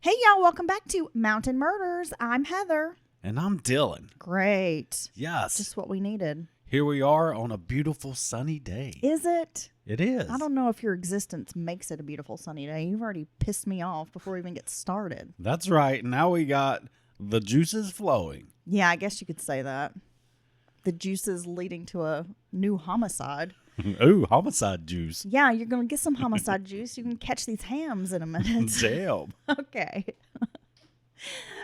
Hey, y'all, welcome back to Mountain Murders. I'm Heather. And I'm Dylan. Great. Yes. Just what we needed. Here we are on a beautiful sunny day. Is it? It is. I don't know if your existence makes it a beautiful sunny day. You've already pissed me off before we even get started. That's right. Now we got the juices flowing. Yeah, I guess you could say that. The juices leading to a new homicide. Ooh, homicide juice. Yeah, you're going to get some homicide juice. You can catch these hams in a minute. Damn. Okay.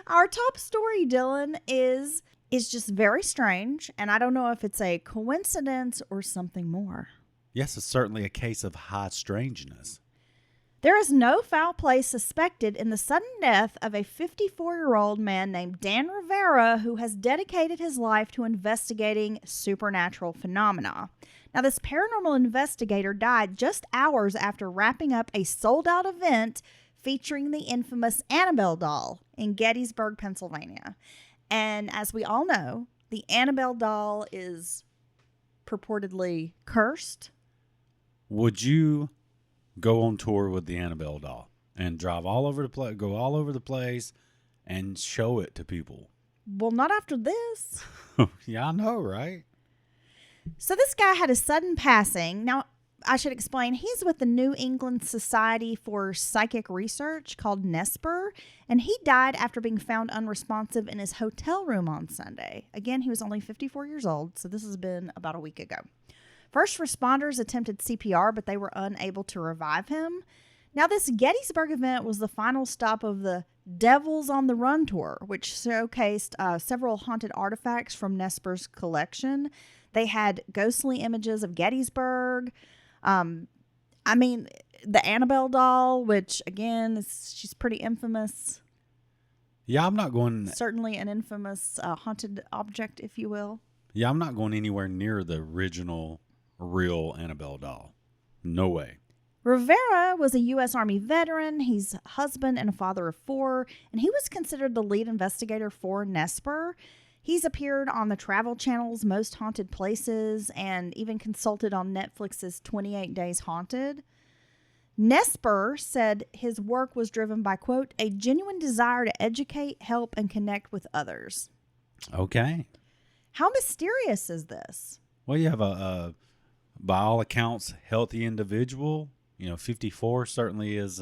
Our top story, Dylan, is just very strange, and I don't know if it's a coincidence or something more. Yes, it's certainly a case of high strangeness. There is no foul play suspected in the sudden death of a 54-year-old man named Dan Rivera who has dedicated his life to investigating supernatural phenomena. Now, this paranormal investigator died just hours after wrapping up a sold-out event featuring the infamous Annabelle doll in Gettysburg, Pennsylvania. And as we all know, the Annabelle doll is purportedly cursed. Would you go on tour with the Annabelle doll and drive all over the place, go all over the place and show it to people? Well, not after this. Yeah, I know, right? So this guy had a sudden passing. Now, I should explain, he's with the New England Society for Psychic Research called NESPR, and he died after being found unresponsive in his hotel room on Sunday. Again, he was only 54 years old, so this has been about a week ago. First responders attempted CPR, but they were unable to revive him. Now, this Gettysburg event was the final stop of the Devils on the Run tour, which showcased several haunted artifacts from NESPR's collection. They had ghostly images of Gettysburg. The Annabelle doll, which, again, she's pretty infamous. Yeah, I'm not going... Certainly an infamous haunted object, if you will. Yeah, I'm not going anywhere near the original, real Annabelle doll. No way. Rivera was a U.S. Army veteran. He's a husband and a father of 4, and he was considered the lead investigator for NESPR. He's appeared on the Travel Channel's Most Haunted Places and even consulted on Netflix's 28 Days Haunted. NESPR said his work was driven by, quote, a genuine desire to educate, help, and connect with others. Okay. How mysterious is this? Well, you have a by all accounts, healthy individual. 54 certainly is,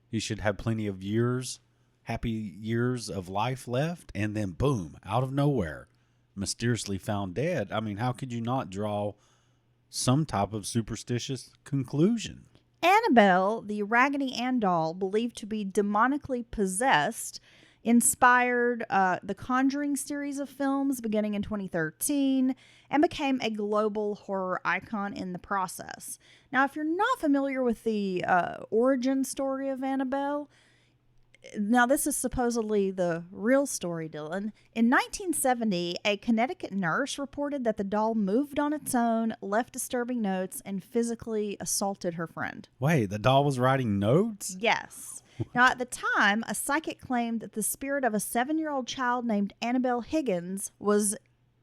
he should have plenty of years, happy years of life left. And then boom, out of nowhere, mysteriously found dead. I mean, how could you not draw some type of superstitious conclusion? Annabelle, the Raggedy Ann doll, believed to be demonically possessed, inspired the Conjuring series of films beginning in 2013 and became a global horror icon in the process. Now, if you're not familiar with the origin story of Annabelle, now this is supposedly the real story, Dylan. In 1970, a Connecticut nurse reported that the doll moved on its own, left disturbing notes, and physically assaulted her friend. Wait, the doll was writing notes? Yes. Now, at the time, a psychic claimed that the spirit of a 7-year-old child named Annabelle Higgins was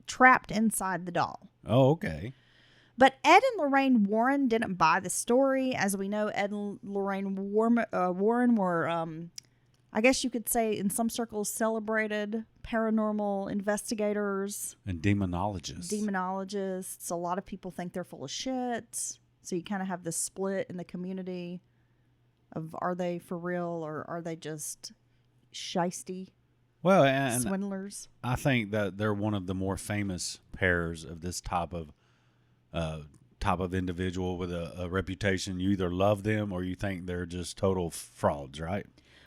trapped inside the doll. Oh, okay. But Ed and Lorraine Warren didn't buy the story. As we know, Ed and Lorraine Warren were, I guess you could say, in some circles, celebrated paranormal investigators. And demonologists. Demonologists. A lot of people think they're full of shit. So you kind of have this split in the community of, are they for real or are they just shisty? Well, and swindlers. I think that they're one of the more famous pairs of this type of individual with a reputation. You either love them or you think they're just total frauds, right?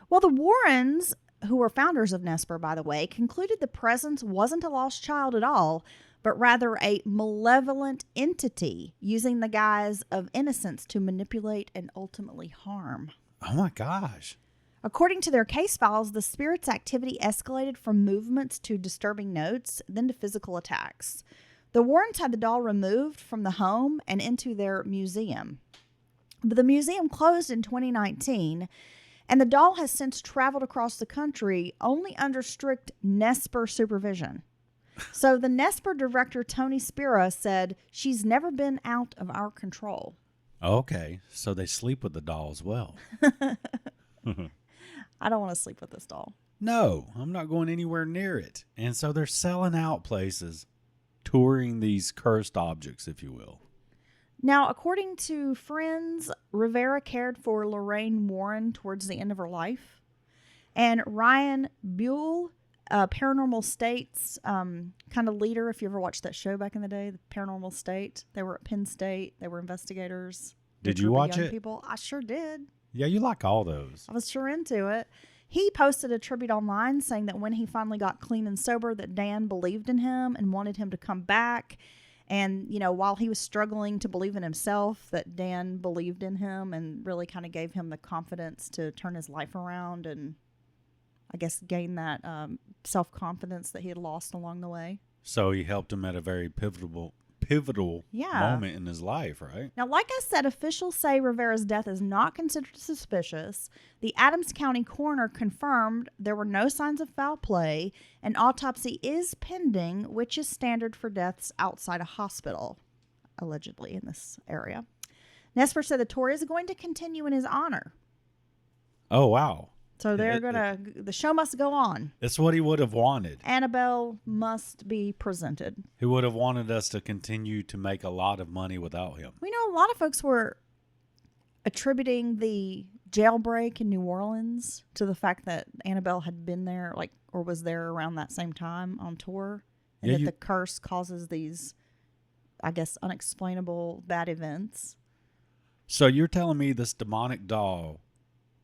Well, the Warrens, who were founders of NESPR, by the way, concluded the presence wasn't a lost child at all, but rather a malevolent entity using the guise of innocence to manipulate and ultimately harm. Oh my gosh. According to their case files, the spirit's activity escalated from movements to disturbing notes, then to physical attacks. The Warrens had the doll removed from the home and into their museum. But the museum closed in 2019, and the doll has since traveled across the country only under strict NESPR supervision. So the NESPR director, Tony Spira, said she's never been out of our control. Okay, so they sleep with the doll as well. I don't want to sleep with this doll. No, I'm not going anywhere near it. And so they're selling out places, touring these cursed objects, if you will. Now, according to friends, Rivera cared for Lorraine Warren towards the end of her life. And Ryan Buell, Paranormal State's kind of leader, if you ever watched that show back in the day, the Paranormal State. They were at Penn State. They were investigators. Did you watch it? People. I sure did. Yeah, you like all those. I was sure into it. He posted a tribute online saying that when he finally got clean and sober, that Dan believed in him and wanted him to come back. And, you know, while he was struggling to believe in himself, that Dan believed in him and really kind of gave him the confidence to turn his life around and, I guess, gain that self-confidence that he had lost along the way. So he helped him at a very pivotal moment in his life, right? Now, like I said, officials say Rivera's death is not considered suspicious. The Adams County coroner confirmed there were no signs of foul play. An autopsy is pending, which is standard for deaths outside a hospital, allegedly, in this area. Nesper said the tour is going to continue in his honor. Oh, wow. So the show must go on. That's what he would have wanted. Annabelle must be presented. He would have wanted us to continue to make a lot of money without him. We know a lot of folks were attributing the jailbreak in New Orleans to the fact that Annabelle had been there, or was there around that same time on tour, and that the curse causes these, I guess, unexplainable bad events. So you're telling me this demonic doll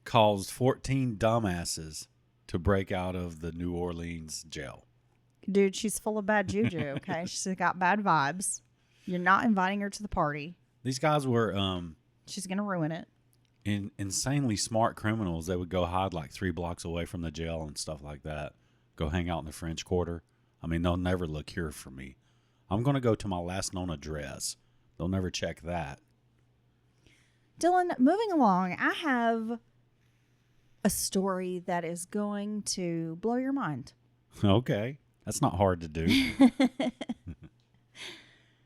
caused 14 dumbasses to break out of the New Orleans jail? Dude, she's full of bad juju, okay? She's got bad vibes. You're not inviting her to the party. These guys were she's going to ruin it. Insanely smart criminals. They would go hide like 3 blocks away from the jail and stuff like that. Go hang out in the French Quarter. I mean, they'll never look here for me. I'm going to go to my last known address. They'll never check that. Dylan, moving along, I have a story that is going to blow your mind. Okay. That's not hard to do.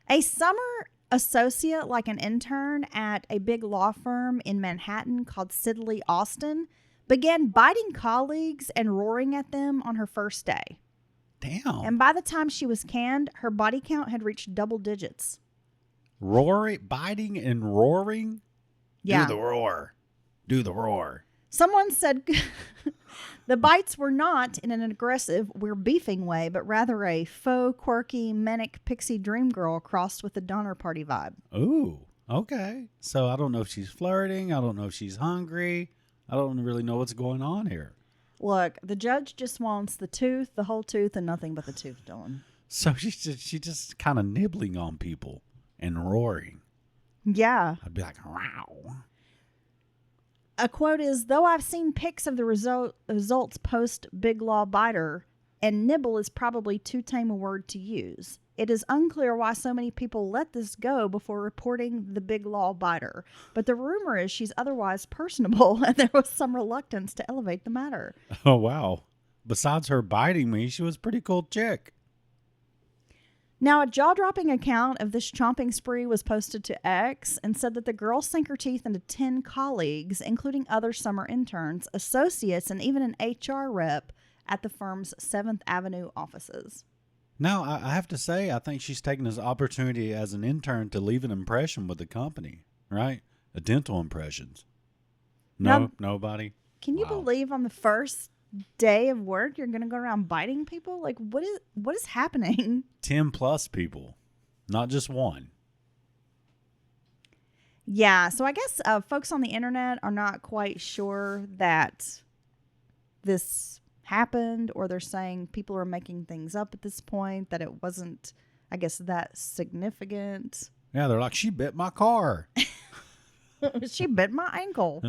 A summer associate, like an intern at a big law firm in Manhattan called Sidley Austin, began biting colleagues and roaring at them on her first day. Damn. And by the time she was canned, her body count had reached double digits. Biting and roaring? Yeah. Do the roar. Do the roar. Someone said the bites were not in an aggressive, we're beefing way, but rather a faux, quirky, manic pixie dream girl crossed with the Donner Party vibe. Ooh, okay. So I don't know if she's flirting. I don't know if she's hungry. I don't really know what's going on here. Look, the judge just wants the tooth, the whole tooth, and nothing but the tooth, Dylan. So she's just kind of nibbling on people and roaring. Yeah. I'd be like, wow. A quote is, though I've seen pics of the results post Big Law Biter, and nibble is probably too tame a word to use. It is unclear why so many people let this go before reporting the Big Law Biter. But the rumor is she's otherwise personable, and there was some reluctance to elevate the matter. Oh, wow. Besides her biting me, she was a pretty cool chick. Now, a jaw-dropping account of this chomping spree was posted to X and said that the girl sank her teeth into 10 colleagues, including other summer interns, associates, and even an HR rep at the firm's 7th Avenue offices. Now, I have to say, I think she's taking this opportunity as an intern to leave an impression with the company, right? A dental impressions. No, now, nobody. Can you believe on the first day of work you're going to go around biting people? Like, what is happening? 10 plus people, not just one. Yeah, so I guess folks on the internet are not quite sure that this happened, or they're saying people are making things up at this point, that it wasn't, I guess, that significant. Yeah, they're like, she bit my car. She bit my ankle.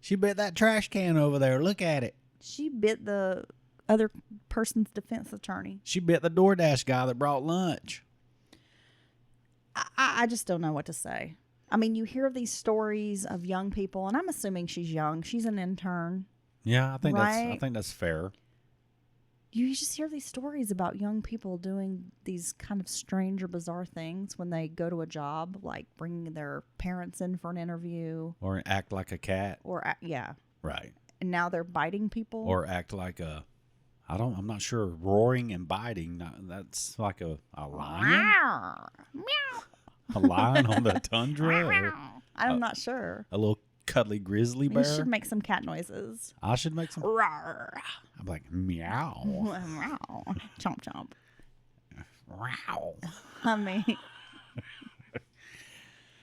She bit that trash can over there. Look at it. She bit the other person's defense attorney. She bit the DoorDash guy that brought lunch. I just don't know what to say. I mean, you hear these stories of young people, and I'm assuming she's young. She's an intern. Yeah, I think right? that's fair. You just hear these stories about young people doing these kind of strange or bizarre things when they go to a job, like bringing their parents in for an interview. Or act like a cat. Yeah. Right. and now they're biting people. Or act like I'm not sure. Roaring and biting. That's like a lion? A lion on the tundra? Or I'm not sure. a little cuddly grizzly bear? You should make some cat noises. I should make some. Roar. I'm like, meow. Meow. Chomp chomp. Wow. I mean,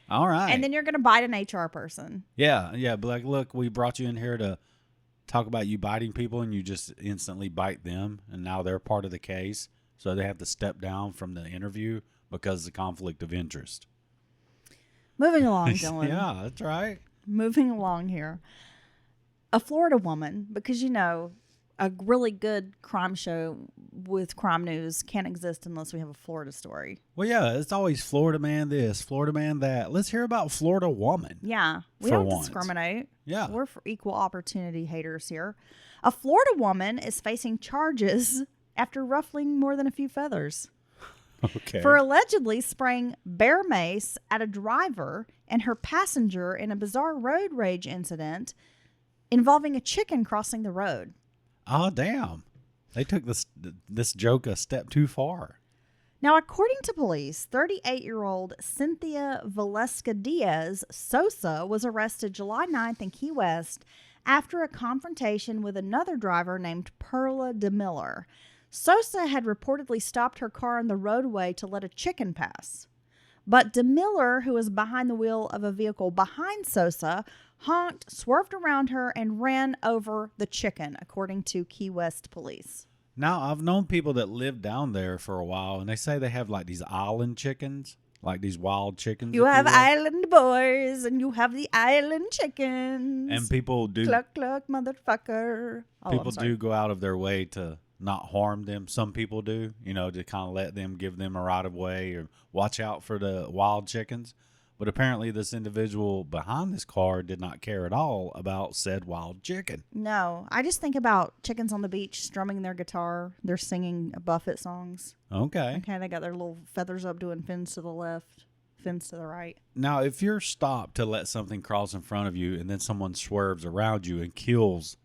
All right. and then you're gonna bite an HR person. Yeah. But like, look, we brought you in here to talk about you biting people, and you just instantly bite them, and now they're part of the case, so they have to step down from the interview because of the conflict of interest. Moving along, Dylan. Yeah, that's right. Moving along here. A Florida woman, because a really good crime show with crime news can't exist unless we have a Florida story. Well, yeah, it's always Florida man this, Florida man that. Let's hear about Florida woman. Yeah, we For don't once. discriminate. Yeah. We're for equal opportunity haters here. A Florida woman is facing charges after ruffling more than a few feathers Okay. for allegedly spraying bear mace at a driver and her passenger in a bizarre road rage incident involving a chicken crossing the road. Oh, damn. They took this joke a step too far. Now, according to police, 38-year-old Cynthia Valeska Diaz Sosa was arrested July 9th in Key West after a confrontation with another driver named Perla DeMiller. Sosa had reportedly stopped her car on the roadway to let a chicken pass. But DeMiller, who was behind the wheel of a vehicle behind Sosa, honked, swerved around her, and ran over the chicken, according to Key West police. Now, I've known people that live down there for a while, and they say they have like these island chickens, like these wild chickens. You if have will. island boys, and you have the island chickens. And people do Cluck, cluck, motherfucker. Oh, people I'm sorry. do go out of their way to not harm them. Some people do, to kind of let them, give them a right of way or watch out for the wild chickens. But apparently this individual behind this car did not care at all about said wild chicken. No, I just think about chickens on the beach strumming their guitar. They're singing Buffett songs. Okay. Okay, they got their little feathers up doing fins to the left, fins to the right. Now, if you're stopped to let something cross in front of you and then someone swerves around you and kills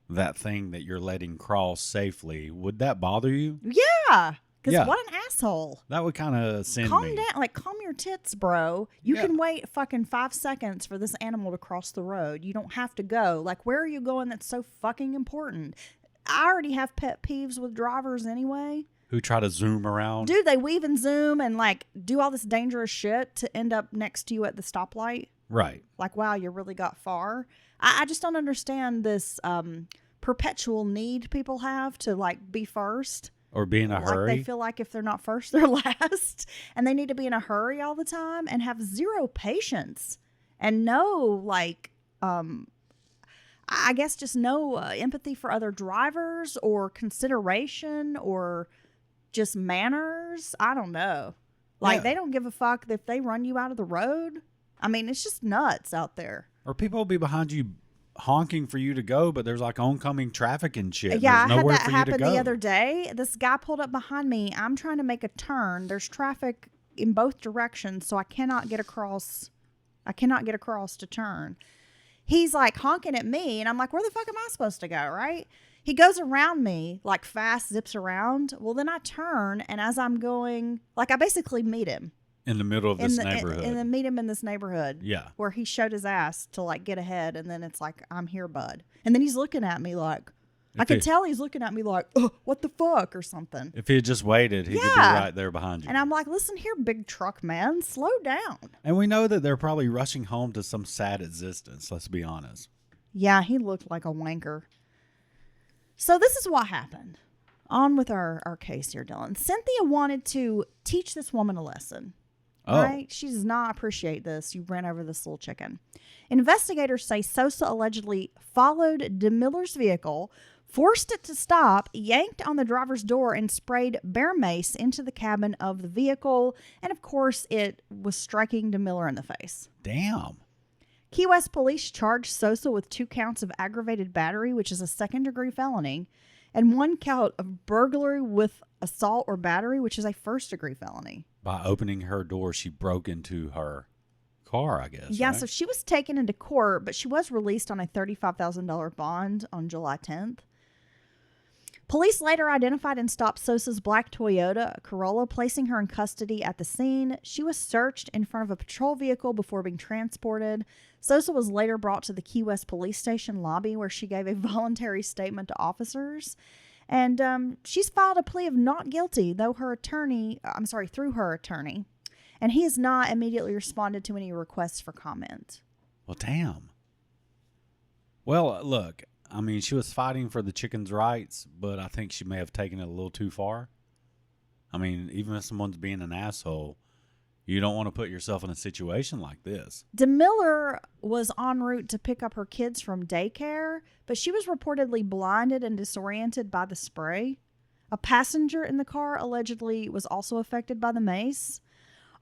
that thing that you're letting cross safely, would that bother you? Yeah, because Yeah. what an asshole. That would kind of send Calm me. down. Like, calm your tits, bro. You Yeah. can wait fucking 5 seconds for this animal to cross the road. You don't have to go. Like, where are you going that's so fucking important? I already have pet peeves with drivers anyway. Who try to zoom around. Dude, they weave and zoom and, like, do all this dangerous shit to end up next to you at the stoplight. Right. Like, wow, you really got far. I just don't understand this perpetual need people have to, like, be first. Or be in a hurry. Like they feel like if they're not first, they're last. And they need to be in a hurry all the time and have zero patience and no, like, I guess just no empathy for other drivers or consideration or just manners. I don't know. Like, Yeah. they don't give a fuck if they run you out of the road. I mean, it's just nuts out there. Or people will be behind you honking for you to go, but there's like oncoming traffic and shit. Yeah, I There's had nowhere that for you to happen go. the other day. This guy pulled up behind me. I'm trying to make a turn. There's traffic in both directions, so I cannot get across. To turn. He's like honking at me, and I'm like, where the fuck am I supposed to go, right? He goes around me, like fast, zips around. Well, then I turn, and as I'm going, like I basically meet him. In the middle of this neighborhood. And then meet him in this neighborhood. Yeah. Where he showed his ass to like get ahead, and then it's like, I'm here, bud. And then he's looking at me like, I could tell he's looking at me like, oh, what the fuck or something. If he had just waited, he could be right there behind you. And I'm like, listen here, big truck man, slow down. And we know that they're probably rushing home to some sad existence, let's be honest. Yeah, he looked like a wanker. So this is what happened. On with our case here, Dylan. Cynthia wanted to teach this woman a lesson. Oh. Right? She does not appreciate this. You ran over this little chicken. Investigators say Sosa allegedly followed DeMiller's vehicle, forced it to stop, yanked on the driver's door, and sprayed bear mace into the cabin of the vehicle. And of course, it was striking DeMiller in the face. Damn. Key West police charged Sosa with 2 counts of aggravated battery, which is a second-degree felony, and 1 count of burglary with assault or battery, which is a first-degree felony. By opening her door, she broke into her car, I guess. Yeah, right? so she was taken into court, but she was released on a $35,000 bond on July 10th. Police later identified and stopped Sosa's black Toyota Corolla, placing her in custody at the scene. She was searched in front of a patrol vehicle before being transported. Sosa was later brought to the Key West police station lobby, where she gave a voluntary statement to officers. And she's filed a plea of not guilty, through her attorney. And he has not immediately responded to any requests for comment. Well, damn. Well, look, I mean, she was fighting for the chicken's rights, but I think she may have taken it a little too far. I mean, even if someone's being an asshole, you don't want to put yourself in a situation like this. DeMiller was en route to pick up her kids from daycare, but she was reportedly blinded and disoriented by the spray. A passenger in the car allegedly was also affected by the mace.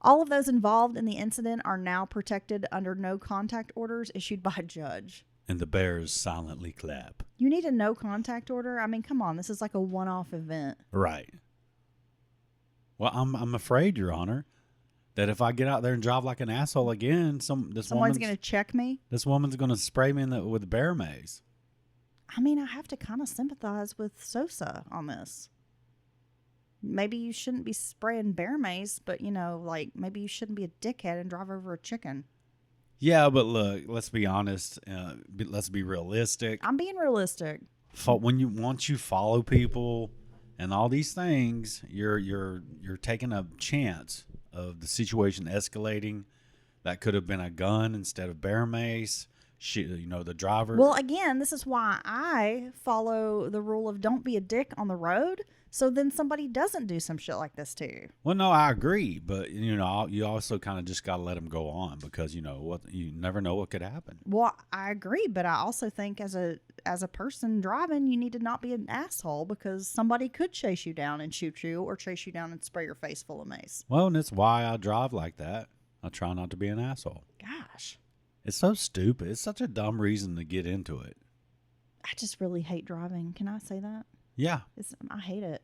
All of those involved in the incident are now protected under no contact orders issued by a judge. And the bears silently clap. You need a no contact order? I mean, come on. This is like a one-off event. Right. Well, I'm afraid, Your Honor, that if I get out there and drive like an asshole again, someone's going to check me. This woman's going to spray me with bear mace. I mean, I have to kind of sympathize with Sosa on this. Maybe you shouldn't be spraying bear mace, but, like, maybe you shouldn't be a dickhead and drive over a chicken. Yeah, but look, let's be honest. Let's be realistic. I'm being realistic. Once you follow people and all these things, you're taking a chance of the situation escalating. That could have been a gun instead of bear mace. The driver. Well, again, this is why I follow the rule of don't be a dick on the road. So then somebody doesn't do some shit like this to you. Well, no, I agree, but you also kind of just got to let them go on because you never know what could happen. Well, I agree, but I also think as a person driving, you need to not be an asshole because somebody could chase you down and shoot you or chase you down and spray your face full of mace. Well, and it's why I drive like that. I try not to be an asshole. Gosh. It's so stupid. It's such a dumb reason to get into it. I just really hate driving. Can I say that? Yeah. I hate it.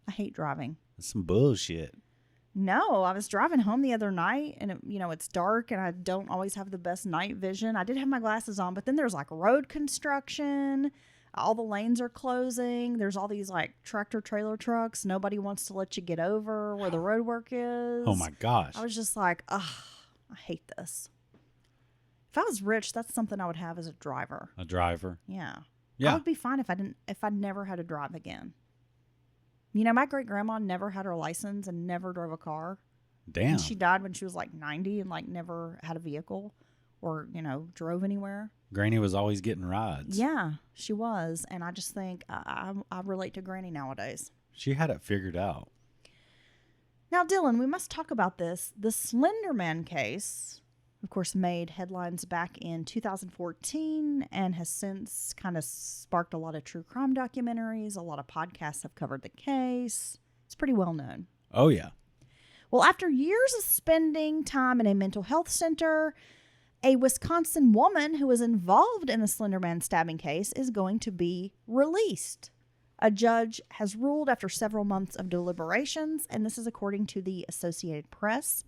I hate driving. It's some bullshit. No, I was driving home the other night and it's dark and I don't always have the best night vision. I did have my glasses on, but then there's like road construction. All the lanes are closing. There's all these like tractor trailer trucks. Nobody wants to let you get over where the road work is. Oh my gosh. I was just like, ugh, I hate this. If I was rich, that's something I would have as a driver. A driver? Yeah. Yeah. I would be fine if I never had to drive again. My great grandma never had her license and never drove a car. Damn. And she died when she was like 90 and like never had a vehicle or, drove anywhere. Granny was always getting rides. Yeah, she was. And I just think I relate to Granny nowadays. She had it figured out. Now, Dylan, we must talk about this. The Slender Man case, of course, made headlines back in 2014 and has since kind of sparked a lot of true crime documentaries. A lot of podcasts have covered the case. It's pretty well known. Oh, yeah. Well, after years of spending time in a mental health center, a Wisconsin woman who was involved in the Slender Man stabbing case is going to be released. A judge has ruled after several months of deliberations, and this is according to the Associated Press.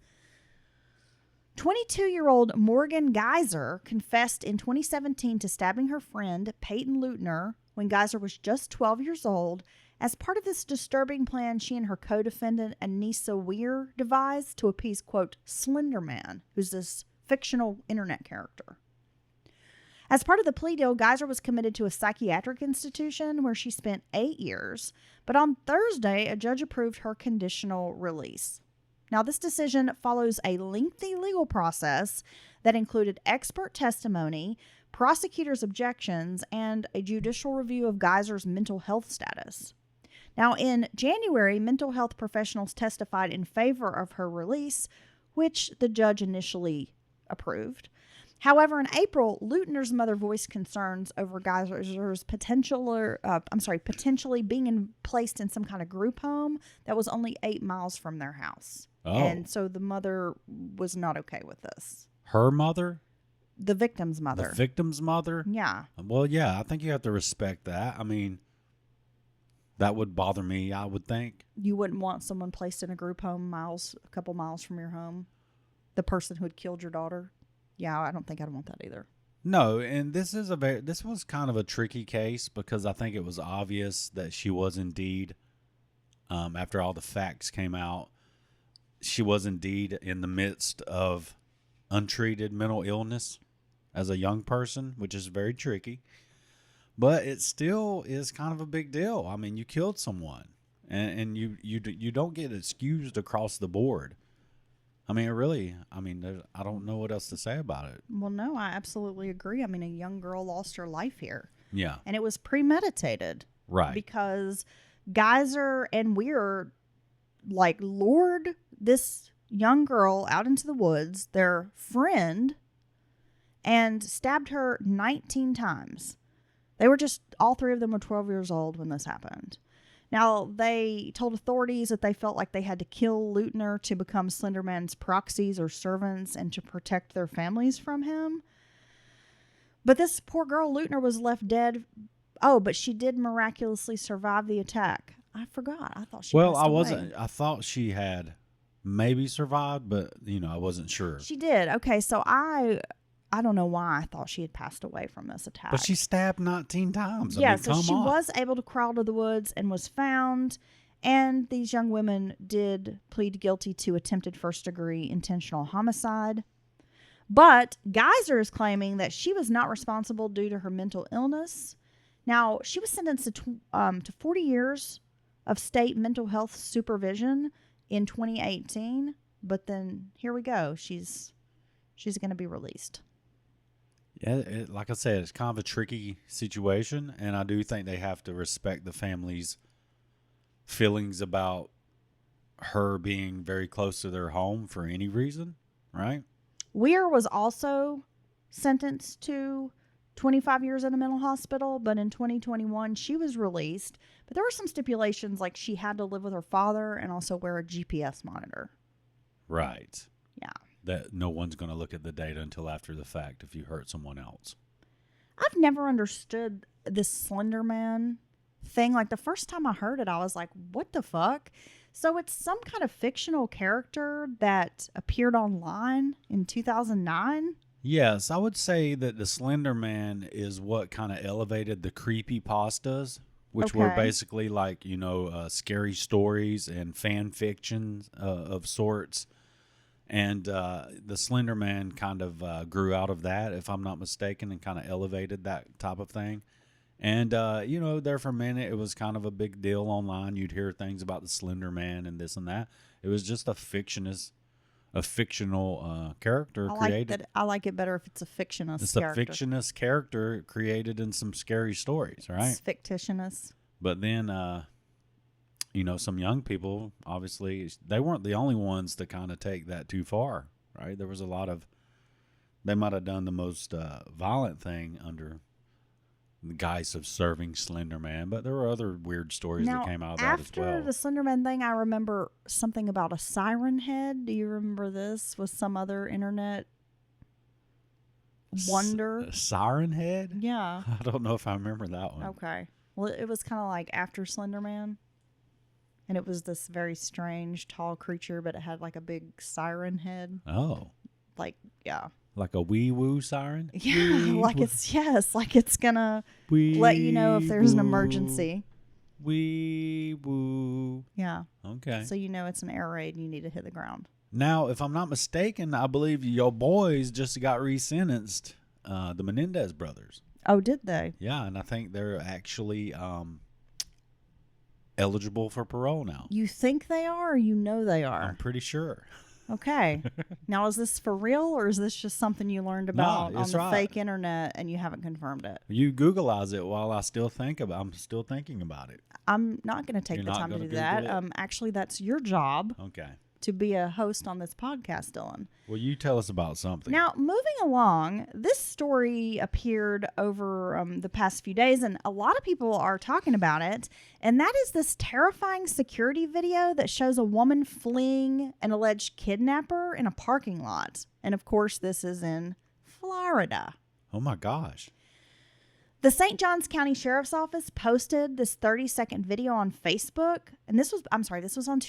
22-year-old Morgan Geyser confessed in 2017 to stabbing her friend Peyton Leutner when Geyser was just 12 years old as part of this disturbing plan she and her co-defendant Anissa Weir devised to appease, quote, Slender Man, who's this fictional internet character. As part of the plea deal, Geyser was committed to a psychiatric institution where she spent 8 years, but on Thursday, a judge approved her conditional release. Now, this decision follows a lengthy legal process that included expert testimony, prosecutors' objections, and a judicial review of Geyser's mental health status. Now, in January, mental health professionals testified in favor of her release, which the judge initially approved. However, in April, Leutner's mother voiced concerns over Geyser's potentially being placed in some kind of group home that was only 8 miles from their house. Oh. And so the mother was not okay with this. Her mother? The victim's mother. The victim's mother? Yeah. Well, yeah, I think you have to respect that. I mean, that would bother me, I would think. You wouldn't want someone placed in a group home a couple miles from your home? The person who had killed your daughter? Yeah, I don't think I'd want that either. No, and this was kind of a tricky case because I think it was obvious that she was indeed, after all the facts came out, she was indeed in the midst of untreated mental illness as a young person, which is very tricky. But it still is kind of a big deal. I mean, you killed someone, and you don't get excused across the board. I mean, I don't know what else to say about it. Well, no, I absolutely agree. I mean, a young girl lost her life here. Yeah. And it was premeditated. Right. Because Geyser and Weir, like, lured this young girl out into the woods, their friend, and stabbed her 19 times. All three of them were 12 years old when this happened. Now, they told authorities that they felt like they had to kill Leutner to become Slenderman's proxies or servants and to protect their families from him. But this poor girl, Leutner, was left dead. Oh, but she did miraculously survive the attack. I forgot. I thought she passed away. I thought she had maybe survived, but, I wasn't sure. She did. Okay, so I don't know why I thought she had passed away from this attack. But she stabbed 19 times. Yeah, so she was able to crawl to the woods and was found. And these young women did plead guilty to attempted first-degree intentional homicide. But Geyser is claiming that she was not responsible due to her mental illness. Now, she was sentenced to 40 years of state mental health supervision in 2018. But then, here we go. She's going to be released. Yeah, like I said, it's kind of a tricky situation, and I do think they have to respect the family's feelings about her being very close to their home for any reason, right? Weir was also sentenced to 25 years in a mental hospital, but in 2021, she was released. But there were some stipulations, like she had to live with her father and also wear a GPS monitor. Right. Yeah. That no one's going to look at the data until after the fact if you hurt someone else. I've never understood this Slender Man thing. Like, the first time I heard it, I was like, what the fuck? So it's some kind of fictional character that appeared online in 2009? Yes, I would say that the Slender Man is what kind of elevated the creepypastas, which were basically like, scary stories and fan fiction of sorts. And the Slender Man kind of grew out of that, if I'm not mistaken, and kind of elevated that type of thing. And, there for a minute, it was kind of a big deal online. You'd hear things about the Slender Man and this and that. It was just a fictional character created. I like it better if it's a fictionist It's character. a fictionist character created in some scary stories, right? It's fictitious. But then... some young people, obviously, they weren't the only ones to kind of take that too far, right? There was a lot of, they might have done the most violent thing under the guise of serving Slender Man, but there were other weird stories that came out of that as well. After the Slender Man thing, I remember something about a siren head. Do you remember this? Was some other internet wonder? A siren head? Yeah. I don't know if I remember that one. Okay. Well, it was kind of like after Slender Man. And it was this very strange, tall creature, but it had like a big siren head. Oh. Like, yeah. Like a wee-woo siren? Yeah, like it's gonna let you know if there's an emergency. Wee-woo. Yeah. Okay. So you know it's an air raid and you need to hit the ground. Now, if I'm not mistaken, I believe your boys just got resentenced, the Menendez brothers. Oh, did they? Yeah, and I think they're actually... eligible for parole now. You think they are, or you know they are? I'm pretty sure. Okay. Now, is this for real, or is this just something you learned about on the fake internet and you haven't confirmed it? You Googleize it while I'm still thinking about it. I'm not going to take the time to do that. Actually, that's your job. Okay. To be a host on this podcast, Dylan. Well, you tell us about something. Now, moving along, this story appeared over the past few days, and a lot of people are talking about it. And that is this terrifying security video that shows a woman fleeing an alleged kidnapper in a parking lot. And of course, this is in Florida. Oh my gosh. The St. Johns County Sheriff's Office posted this 30-second video on Facebook. And this was on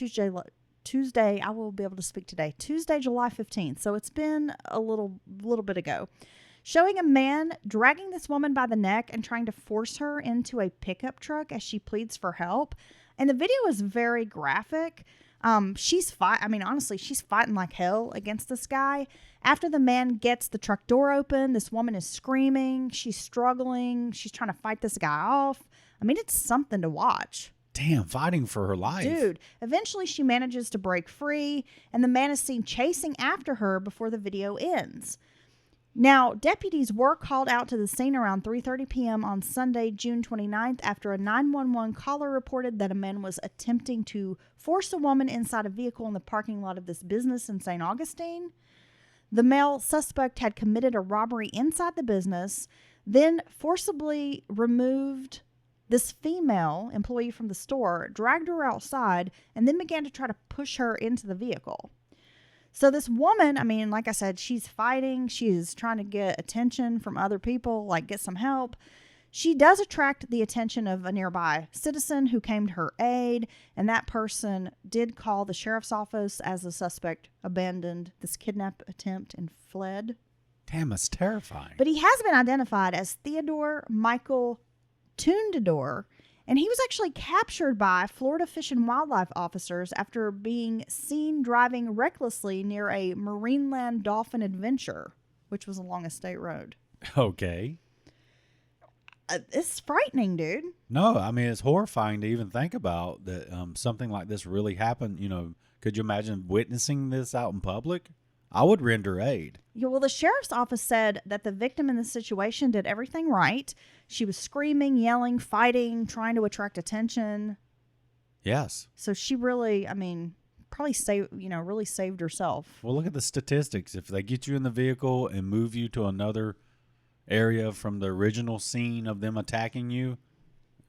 Tuesday. I will be able to speak today. Tuesday, July 15th. So it's been a little bit ago. Showing a man dragging this woman by the neck and trying to force her into a pickup truck as she pleads for help. And the video is very graphic. She's fighting like hell against this guy. After the man gets the truck door open, this woman is screaming. She's struggling. She's trying to fight this guy off. I mean, it's something to watch. Damn, fighting for her life. Dude, eventually she manages to break free, and the man is seen chasing after her before the video ends. Now, deputies were called out to the scene around 3:30 p.m. on Sunday, June 29th, after a 911 caller reported that a man was attempting to force a woman inside a vehicle in the parking lot of this business in St. Augustine. The male suspect had committed a robbery inside the business, then forcibly removed this female employee from the store, dragged her outside, and then began to try to push her into the vehicle. So this woman, I mean, like I said, she's fighting. She's trying to get attention from other people, like get some help. She does attract the attention of a nearby citizen who came to her aid, and that person did call the sheriff's office as the suspect abandoned this kidnap attempt and fled. Damn, that's terrifying. But he has been identified as Theodore Michael Tundador, and he was actually captured by Florida Fish and Wildlife officers after being seen driving recklessly near a Marineland dolphin adventure, which was along a state road. Okay. It's frightening, dude. No, I mean, it's horrifying to even think about that something like this really happened. You know, could you imagine witnessing this out in public? I would render aid. Yeah, well, the sheriff's office said that the victim in the situation did everything right. She was screaming, yelling, fighting, trying to attract attention. Yes. So she really, I mean, probably really saved herself. Well, look at the statistics. If they get you in the vehicle and move you to another area from the original scene of them attacking you,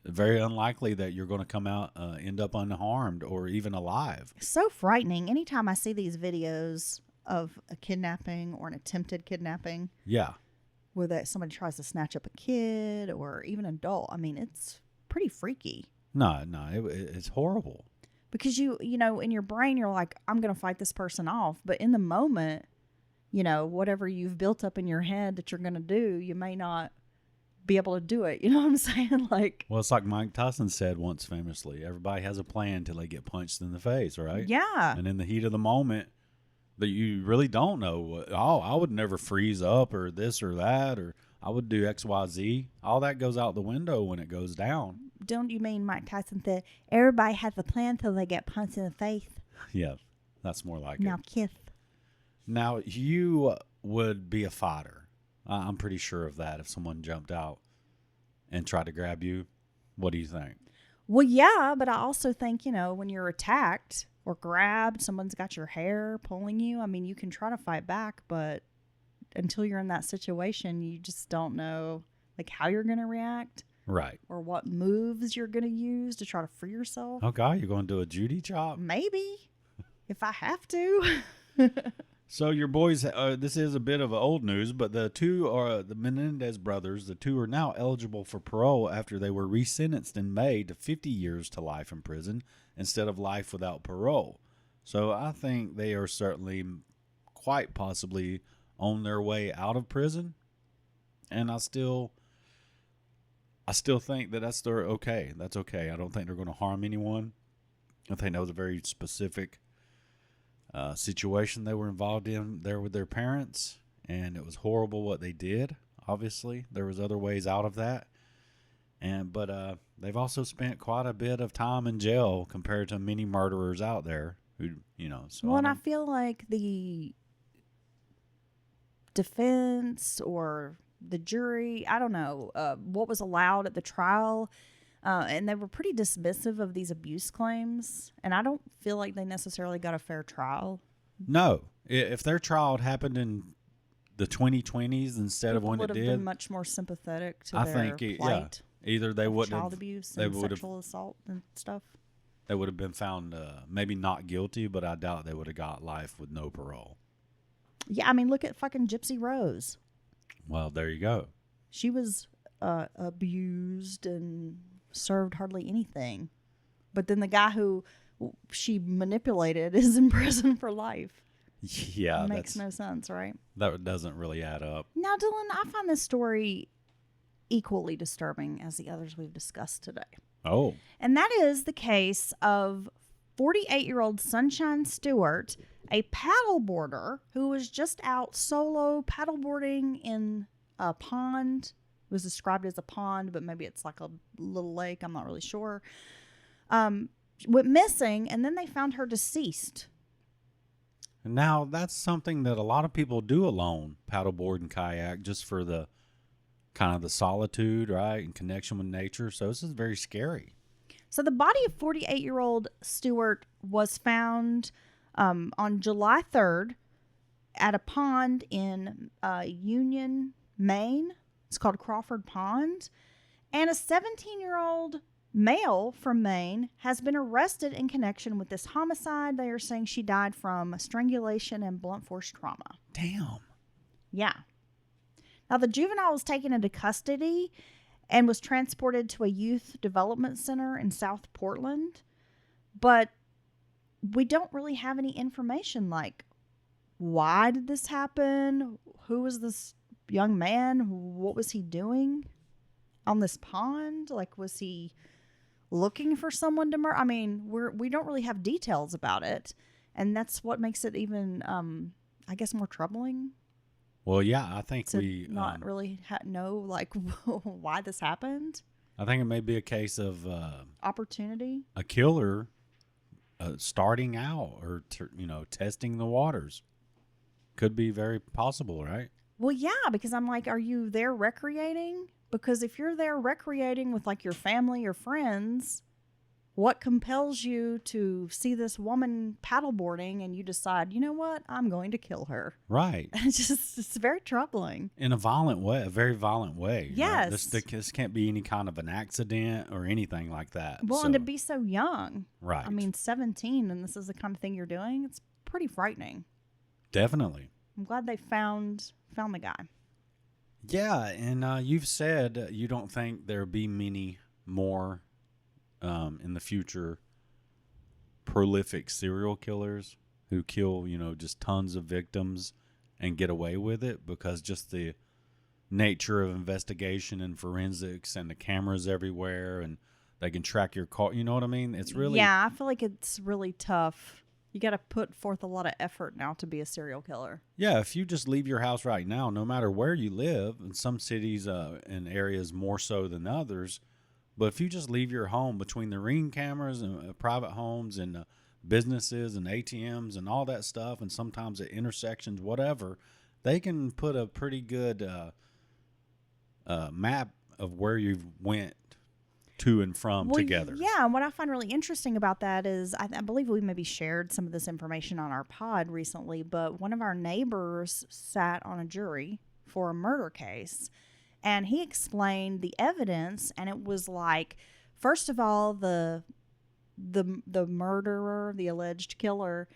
very unlikely that you're going to come out, end up unharmed or even alive. So frightening. Anytime I see these videos of a kidnapping or an attempted kidnapping. Yeah. Where somebody tries to snatch up a kid or even an adult. I mean, it's pretty freaky. No, it's horrible. Because you know, in your brain, you're like, I'm going to fight this person off. But in the moment, you know, whatever you've built up in your head that you're going to do, you may not be able to do it. You know what I'm saying? Like, well, it's like Mike Tyson said once famously, everybody has a plan till they get punched in the face, right? Yeah. And in the heat of the moment, that you really don't know. I would never freeze up or this or that, or I would do X, Y, Z. All that goes out the window when it goes down. Don't you mean Mike Tyson said, everybody has a plan till they get punched in the face? Yeah, that's more like now it. Kiss. Now, you would be a fighter. I'm pretty sure of that. If someone jumped out and tried to grab you, what do you think? Well, yeah, but I also think, you know, when you're attacked or grabbed, someone's got your hair pulling you. I mean, you can try to fight back, but until you're in that situation, you just don't know like how you're going to react. Right. Or what moves you're going to use to try to free yourself. Okay, you're going to do a Judy chop? Maybe, if I have to. So your boys, this is a bit of old news, but the two are the Menendez brothers. The two are now eligible for parole after they were resentenced in May to 50 years to life in prison instead of life without parole. So I think they are certainly quite possibly on their way out of prison. And I still think that that's okay. That's okay. I don't think they're going to harm anyone. I think that was a very specific situation they were involved in there with their parents, and it was horrible what they did. Obviously, there was other ways out of that, but they've also spent quite a bit of time in jail compared to many murderers out there who, you know. So well, and I feel like the defense or the jury, I don't know what was allowed at the trial. And they were pretty dismissive of these abuse claims. And I don't feel like they necessarily got a fair trial. No. If their trial had happened in the 2020s instead of when it did, would have been much more sympathetic to their plight. Yeah. Either they wouldn't child abuse and sexual assault and stuff. They would have been found maybe not guilty, but I doubt they would have got life with no parole. Yeah, I mean, look at fucking Gypsy Rose. Well, there you go. She was abused and served hardly anything. But then the guy who she manipulated is in prison for life. Yeah, Makes no sense, right? that doesn't really add up. Now, Dylan, I find this story equally disturbing as the others we've discussed today. Oh, And that is the case of 48-year-old Sunshine Stewart, a paddleboarder who was just out solo paddleboarding in a pond. It was described as a pond, but maybe it's like a little lake. I'm not really sure. Went missing, and then they found her deceased. and now that's something that a lot of people do alone, paddleboard and kayak, just for the kind of the solitude, right, and connection with nature. So this is very scary. So the body of 48-year-old Stewart was found on July 3rd at a pond in Union, Maine. It's called Crawford Pond. And a 17-year-old male from Maine has been arrested in connection with this homicide. They are saying she died from strangulation and blunt force trauma. Damn. Yeah. Now, the juvenile was taken into custody and was transported to a youth development center in South Portland. But we don't really have any information like, why did this happen? Who was this young man? What was he doing on this pond? Like, was he looking for someone to murder? I mean, we don't really have details about it. And that's what makes it even, I guess, more troubling. Well, yeah, I think To we not really know, like, why this happened. I think it may be a case of Opportunity. a killer starting out or testing the waters. Could be very possible, right? Well, yeah, because I'm like, are you there recreating? Because if you're there recreating with like your family or friends, what compels you to see this woman paddleboarding and you decide, you know what, I'm going to kill her? Right. It's very troubling. In a violent way, a very violent way. Yes. Right? This can't be any kind of an accident or anything like that. Well, and to be so young. Right. I mean, 17, and this is the kind of thing you're doing. It's pretty frightening. Definitely. I'm glad they found the guy. Yeah, and you've said you don't think there'll be many more in the future prolific serial killers who kill, just tons of victims and get away with it because just the nature of investigation and forensics and the cameras everywhere and they can track your car. You know what I mean? It's really... Yeah, I feel like it's really tough. You got to put forth a lot of effort now to be a serial killer. Yeah, if you just leave your house right now, no matter where you live, in some cities and areas more so than others, but if you just leave your home between the Ring cameras and private homes and businesses and ATMs and all that stuff, and sometimes at intersections, whatever, they can put a pretty good map of where you went to and from together. Yeah, and what I find really interesting about that is I believe we maybe shared some of this information on our pod recently, but one of our neighbors sat on a jury for a murder case, and he explained the evidence, and it was like, first of all, the murderer, the alleged killer,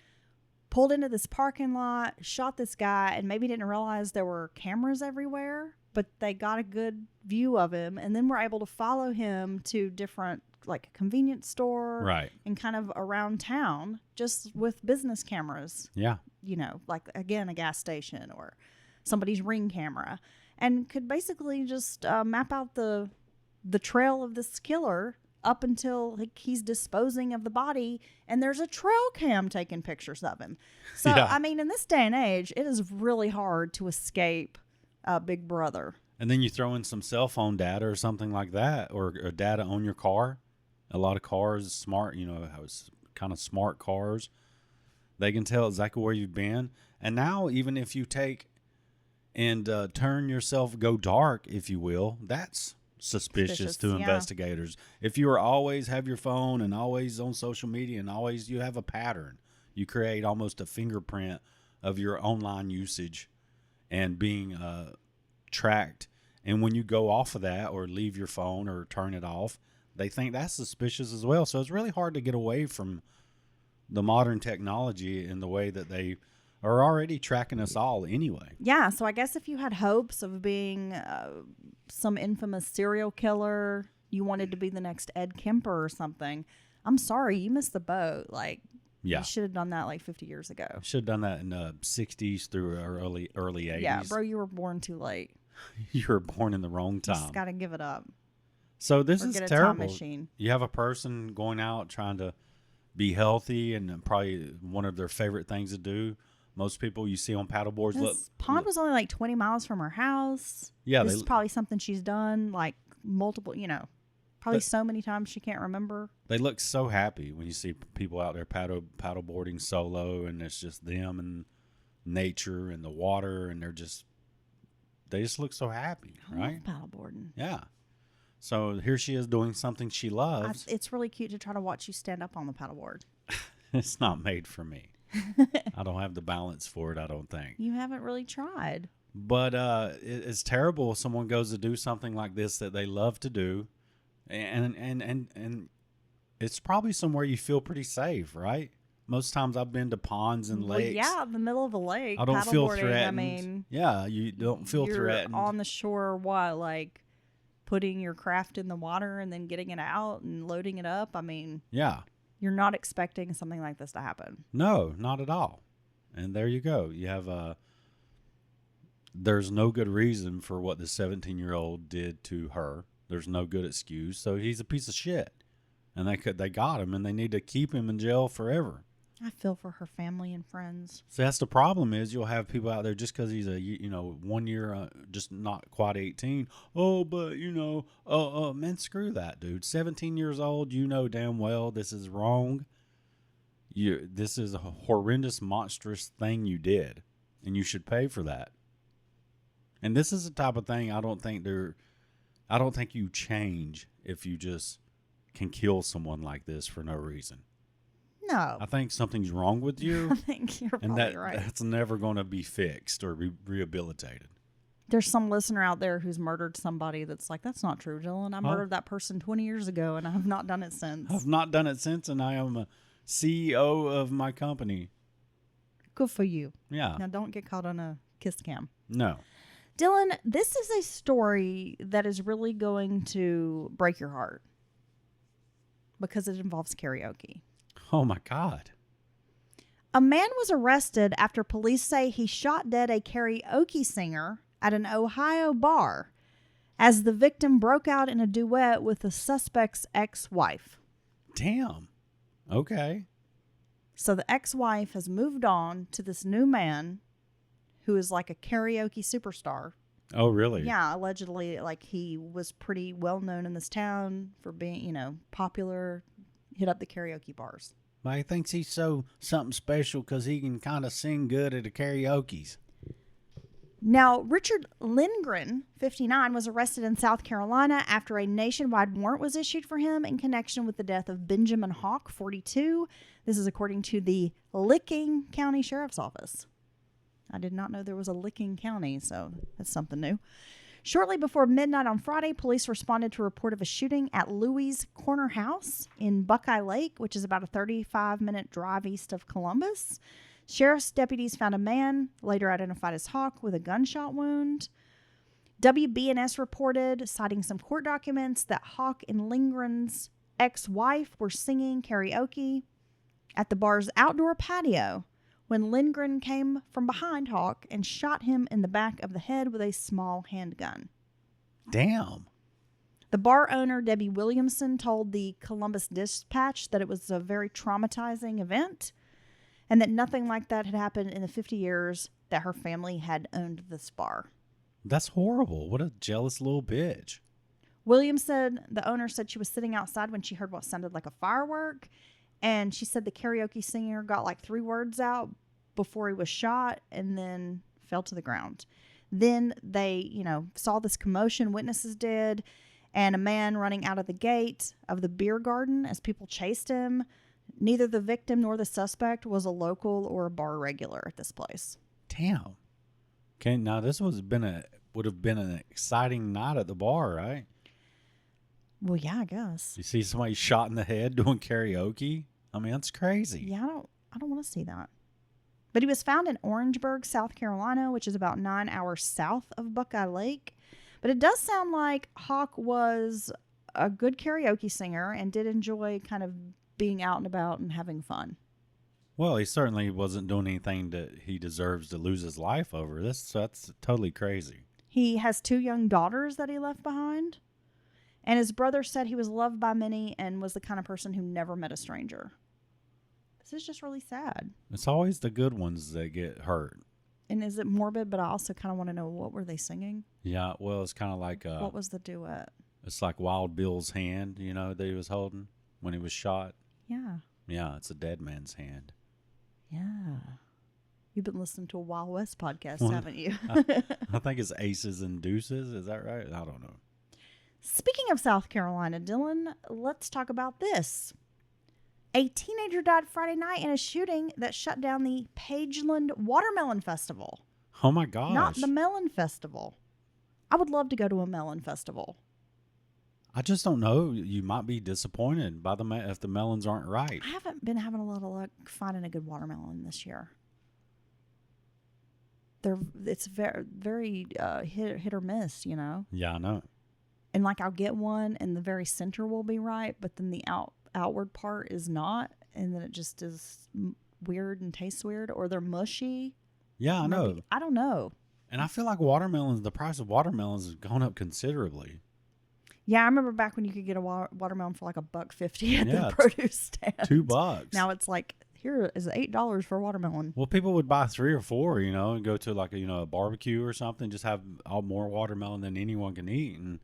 pulled into this parking lot, shot this guy, and maybe didn't realize there were cameras everywhere, but they got a good view of him, and then were able to follow him to different, like a convenience store, Right. and kind of around town just with business cameras. Yeah. Like, again, a gas station or somebody's Ring camera, and could basically just map out the trail of this killer up until he's disposing of the body, and there's a trail cam taking pictures of him. So, Yeah. I mean, in this day and age, it is really hard to escape Big Brother. And then you throw in some cell phone data or something like that, or data on your car. A lot of cars, smart, how it's kind of smart cars. They can tell exactly where you've been. And now, even if you take and turn yourself, go dark, if you will, that's suspicious to investigators. If you always have your phone and always on social media and always you have a pattern, you create almost a fingerprint of your online usage and being tracked. And when you go off of that or leave your phone or turn it off, they think that's suspicious as well. So it's really hard to get away from the modern technology in the way that they are already tracking us all anyway. Yeah, so I guess if you had hopes of being some infamous serial killer, you wanted to be the next Ed Kemper or something, I'm sorry, you missed the boat. Like, Yeah. you should have done that like 50 years ago. Should have done that in the 60s through early 80s. Yeah, bro, you were born too late. You were born in the wrong You time. just got to give it up. So this Or is get a terrible. time machine. You have a person going out trying to be healthy, and probably one of their favorite things to do. Most people you see on paddleboards. This pond was only like 20 miles from her house. Yeah, This is probably something she's done like multiple, probably so many times she can't remember. They look so happy when you see people out there paddleboarding solo, and it's just them and nature and the water, and they just look so happy, right? I love paddleboarding. Yeah. So here she is doing something she loves. It's really cute to try to watch you stand up on the paddleboard. It's not made for me. I don't have the balance for it, I don't think. You haven't really tried. But it's terrible if someone goes to do something like this that they love to do, and it's probably somewhere you feel pretty safe, right? Most times I've been to ponds and lakes. Well, yeah, in the middle of a lake. I don't feel paddleboarding, threatened. I mean, yeah, you don't feel you're threatened. on the shore, like putting your craft in the water and then getting it out and loading it up. I mean, yeah. You're not expecting something like this to happen. No, not at all. And there you go. You have there's no good reason for what the 17-year-old did to her. There's no good excuse. So he's a piece of shit. And they got him, and they need to keep him in jail forever. I feel for her family and friends. So that's the problem is you'll have people out there just because he's 1 year, just not quite 18. Oh, but man, screw that, dude. 17 years old, you know damn well this is wrong. This is a horrendous, monstrous thing you did, and you should pay for that. And this is the type of thing I don't think you change if you just can kill someone like this for no reason. No. I think something's wrong with you. I think you're probably right. That's never going to be fixed or rehabilitated. There's some listener out there who's murdered somebody that's like, that's not true, Dylan. I murdered that person 20 years ago, and I have not done it since. I've not done it since, and I am a CEO of my company. Good for you. Yeah. Now, don't get caught on a kiss cam. No. Dylan, this is a story that is really going to break your heart because it involves karaoke. Oh, my God. A man was arrested after police say he shot dead a karaoke singer at an Ohio bar as the victim broke out in a duet with the suspect's ex-wife. Damn. Okay. So the ex-wife has moved on to this new man who is like a karaoke superstar. Oh, really? Yeah, allegedly, like he was pretty well known in this town for being, popular, hit up the karaoke bars. But he thinks he's something special because he can kind of sing good at the karaoke's. Now, Richard Lindgren, 59, was arrested in South Carolina after a nationwide warrant was issued for him in connection with the death of Benjamin Hawk, 42. This is according to the Licking County Sheriff's Office. I did not know there was a Licking County, so that's something new. Shortly before midnight on Friday, police responded to a report of a shooting at Louis' Corner House in Buckeye Lake, which is about a 35-minute drive east of Columbus. Sheriff's deputies found a man, later identified as Hawk, with a gunshot wound. WBNS reported, citing some court documents, that Hawk and Lindgren's ex-wife were singing karaoke at the bar's outdoor patio when Lindgren came from behind Hawk and shot him in the back of the head with a small handgun. Damn. The bar owner, Debbie Williamson, told the Columbus Dispatch that it was a very traumatizing event and that nothing like that had happened in the 50 years that her family had owned this bar. That's horrible. What a jealous little bitch. Williamson, the owner, said she was sitting outside when she heard what sounded like a firework. And she said the karaoke singer got like 3 words out before he was shot and then fell to the ground. Then they, saw this commotion, witnesses did, and a man running out of the gate of the beer garden as people chased him. Neither the victim nor the suspect was a local or a bar regular at this place. Damn. Okay, now this would have been an exciting night at the bar, right? Well, yeah, I guess. You see somebody shot in the head doing karaoke? I mean, that's crazy. Yeah, I don't want to see that. But he was found in Orangeburg, South Carolina, which is about 9 hours south of Buckeye Lake. But it does sound like Hawk was a good karaoke singer and did enjoy kind of being out and about and having fun. Well, he certainly wasn't doing anything that he deserves to lose his life over. That's totally crazy. He has 2 young daughters that he left behind. And his brother said he was loved by many and was the kind of person who never met a stranger. This is just really sad. It's always the good ones that get hurt. And is it morbid? But I also kind of want to know, what were they singing? Yeah, well, it's kind of like What was the duet? it's like Wild Bill's hand, that he was holding when he was shot. Yeah. Yeah, it's a dead man's hand. Yeah. You've been listening to a Wild West podcast, Well, haven't you? I think it's Aces and Deuces. Is that right? I don't know. Speaking of South Carolina, Dylan, let's talk about this. A teenager died Friday night in a shooting that shut down the Pageland Watermelon Festival. Oh my gosh. Not the Melon Festival. I would love to go to a melon festival. I just don't know. You might be disappointed by if the melons aren't right. I haven't been having a lot of luck finding a good watermelon this year. It's very, very hit or miss, Yeah, I know. And like I'll get one and the very center will be right, but then the outward part is not. And then it just is weird and tastes weird, or they're mushy. Yeah, I know. I don't know. And I feel like the price of watermelons has gone up considerably. Yeah, I remember back when you could get a watermelon for like $1.50 at Yeah, the produce stand. $2. Now it's like, here is $8 for a watermelon. Well, people would buy 3 or 4, and go to like a barbecue or something, just have all more watermelon than anyone can eat. And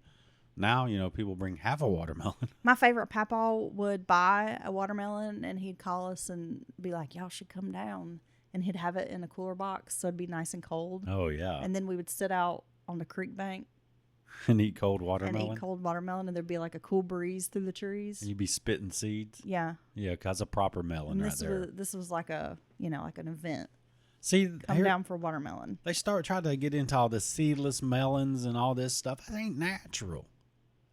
now, people bring half a watermelon. My favorite papaw would buy a watermelon and he'd call us and be like, y'all should come down. And he'd have it in a cooler box so it'd be nice and cold. Oh, yeah. And then we would sit out on the creek bank And eat cold watermelon. And there'd be like a cool breeze through the trees. And you'd be spitting seeds. Yeah. Yeah, because a proper melon And right there. this was like like an event. See, Come down for watermelon. They trying to get into all the seedless melons and all this stuff. That ain't natural.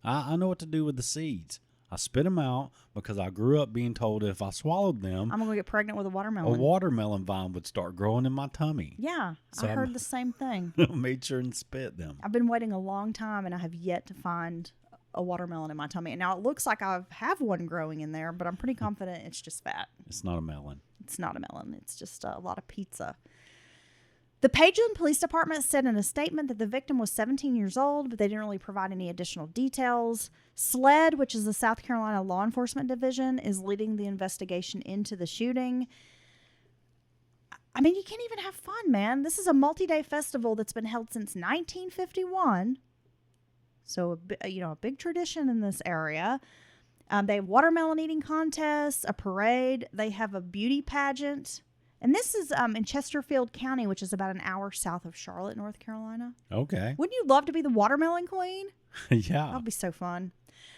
I know what to do with the seeds. I spit them out because I grew up being told if I swallowed them, I'm going to get pregnant with a watermelon. a watermelon vine would start growing in my tummy. Yeah, So I heard the same thing. I made sure and spit them. I've been waiting a long time, and I have yet to find a watermelon in my tummy. And now it looks like I have one growing in there, but I'm pretty confident it's just fat. It's not a melon. It's not a melon. It's just a lot of pizza. The Pageland Police Department said in a statement that the victim was 17 years old, but they didn't really provide any additional details. SLED, which is the South Carolina Law Enforcement Division, is leading the investigation into the shooting. I mean, you can't even have fun, man. This is a multi-day festival that's been held since 1951. So, a big tradition in this area. They have watermelon eating contests, a parade. They have a beauty pageant. And this is in Chesterfield County, which is about an hour south of Charlotte, North Carolina. Okay. Wouldn't you love to be the watermelon queen? Yeah. That'd be so fun.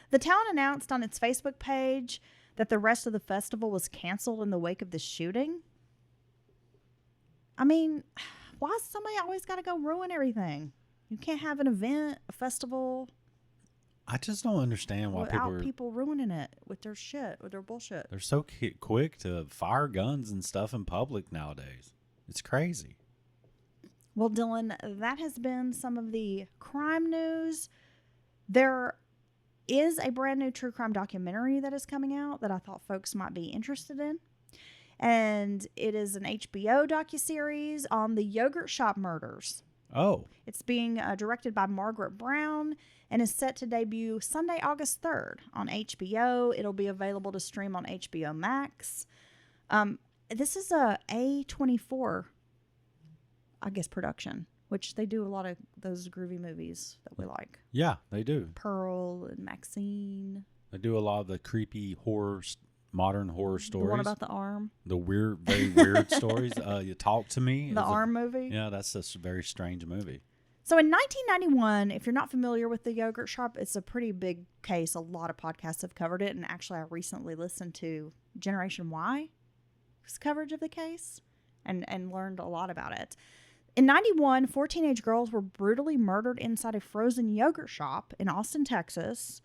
The town announced on its Facebook page that the rest of the festival was canceled in the wake of the shooting. I mean, why has somebody always got to go ruin everything? You can't have an event, a festival, I just don't understand why without people ruining it with their shit, with their bullshit. they're so quick to fire guns and stuff in public nowadays. It's crazy. Well, Dylan, that has been some of the crime news. There is a brand new true crime documentary that is coming out that I thought folks might be interested in. And it is an HBO docuseries on the yogurt shop murders. Oh. It's being directed by Margaret Brown and is set to debut Sunday, August 3rd on HBO. It'll be available to stream on HBO Max. This is a A24, I guess, production, which they do a lot of those groovy movies that we like. Yeah, they do. Pearl and Maxine. They do a lot of the creepy modern horror stories. The one about the arm. The weird, very weird stories. You Talk to Me. The arm movie. Yeah, that's a very strange movie. So in 1991, if you're not familiar with the yogurt shop, it's a pretty big case. A lot of podcasts have covered it. And actually, I recently listened to Generation Y's coverage of the case and learned a lot about it. In 91, 4 teenage girls were brutally murdered inside a frozen yogurt shop in Austin, Texas.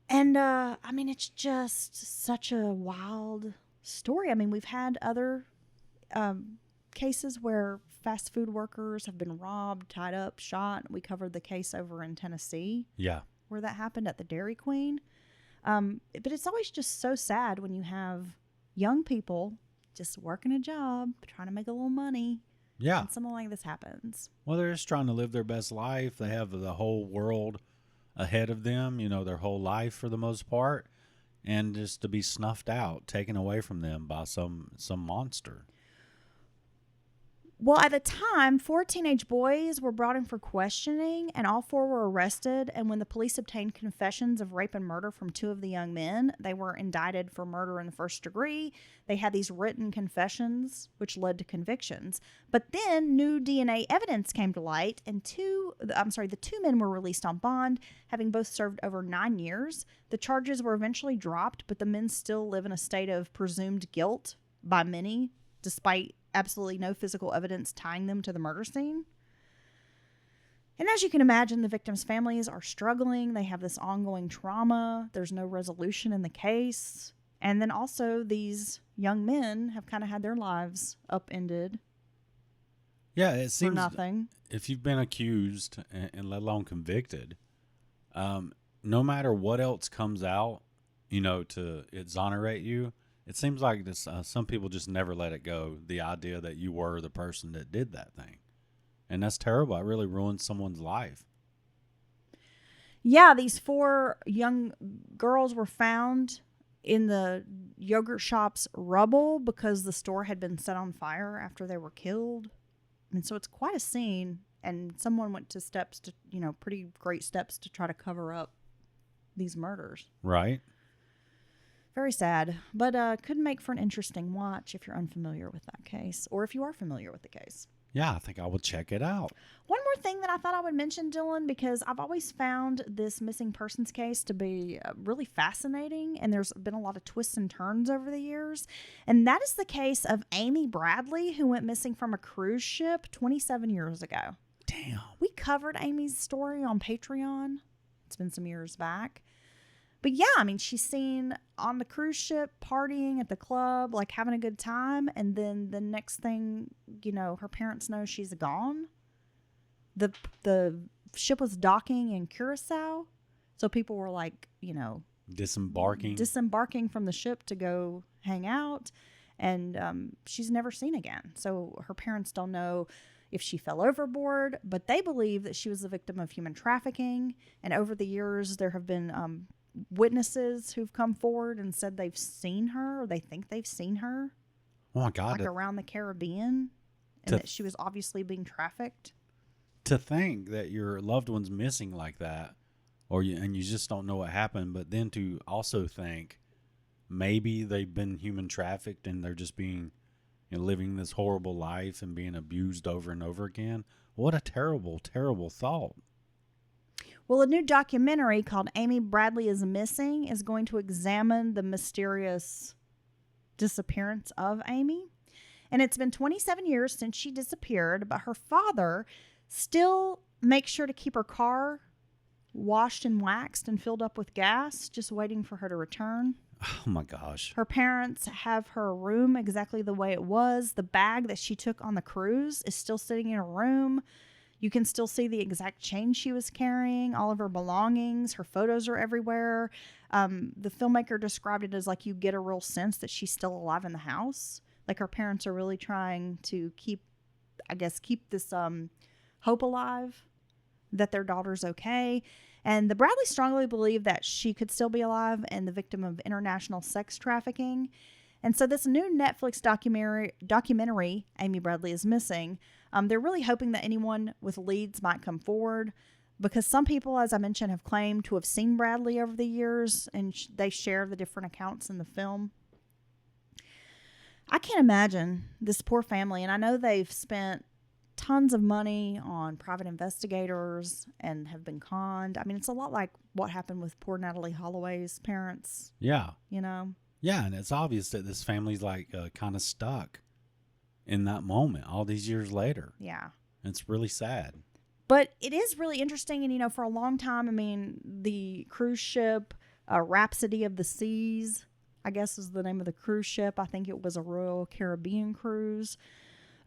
And, it's just such a wild story. I mean, we've had other cases where fast food workers have been robbed, tied up, shot. We covered the case over in Tennessee. Yeah. Where that happened at the Dairy Queen. But it's always just so sad when you have young people just working a job, trying to make a little money, Yeah. and something like this happens. Well, they're just trying to live their best life. They have the whole world ahead of them, their whole life for the most part, and just to be snuffed out, taken away from them by some monster. Well, at the time, 4 teenage boys were brought in for questioning, and all 4 were arrested. And when the police obtained confessions of rape and murder from 2 of the young men, they were indicted for murder in the first degree. They had these written confessions, which led to convictions. But then new DNA evidence came to light, and the 2 men were released on bond, having both served over 9 years. The charges were eventually dropped, but the men still live in a state of presumed guilt by many, despite absolutely no physical evidence tying them to the murder scene. And as you can imagine, the victims' families are struggling. They have this ongoing trauma. There's no resolution in the case. And then also these young men have kind of had their lives upended. Yeah, it seems for nothing. If you've been accused and let alone convicted, no matter what else comes out, to exonerate you, it seems like this. Some people just never let it go. The idea that you were the person that did that thing, and that's terrible. It really ruins someone's life. Yeah, these 4 young girls were found in the yogurt shop's rubble because the store had been set on fire after they were killed. And so it's quite a scene, and someone went to steps to, pretty great steps to try to cover up these murders. Right. Very sad, but could make for an interesting watch if you're unfamiliar with that case, or if you are familiar with the case. Yeah, I think I will check it out. One more thing that I thought I would mention, Dylan, because I've always found this missing persons case to be really fascinating, and there's been a lot of twists and turns over the years. And that is the case of Amy Bradley, who went missing from a cruise ship 27 years ago. Damn. We covered Amy's story on Patreon. It's been some years back. But yeah, I mean, she's seen on the cruise ship partying at the club, like having a good time. And then the next thing, her parents know she's gone. The ship was docking in Curacao. So people were like, disembarking from the ship to go hang out. And she's never seen again. So her parents don't know if she fell overboard, but they believe that she was the victim of human trafficking. And over the years, there have been witnesses who've come forward and said they've seen her, or they think they've seen her. Oh my God. Like around the Caribbean, and that she was obviously being trafficked. To think that your loved one's missing like that, and you just don't know what happened, but then to also think maybe they've been human trafficked and they're just being, living this horrible life and being abused over and over again. What a terrible, terrible thought. Well, a new documentary called Amy Bradley is Missing is going to examine the mysterious disappearance of Amy. And it's been 27 years since she disappeared, but her father still makes sure to keep her car washed and waxed and filled up with gas, just waiting for her to return. Oh my gosh. Her parents have her room exactly the way it was. The bag that she took on the cruise is still sitting in her room. You can still see the exact chain she was carrying, all of her belongings. Her photos are everywhere. The filmmaker described it as like you get a real sense that she's still alive in the house. Like her parents are really trying to keep this hope alive that their daughter's okay. And the Bradleys strongly believe that she could still be alive and the victim of international sex trafficking. And so this new Netflix documentary, Amy Bradley is Missing, they're really hoping that anyone with leads might come forward, because some people, as I mentioned, have claimed to have seen Bradley over the years, and they share the different accounts in the film. I can't imagine this poor family, and I know they've spent tons of money on private investigators and have been conned. I mean, it's a lot like what happened with poor Natalie Holloway's parents. Yeah. Yeah, and it's obvious that this family's like kind of stuck in that moment all these years later. Yeah. It's really sad. But it is really interesting. And, for a long time, I mean, the cruise ship, Rhapsody of the Seas, I guess is the name of the cruise ship. I think it was a Royal Caribbean cruise.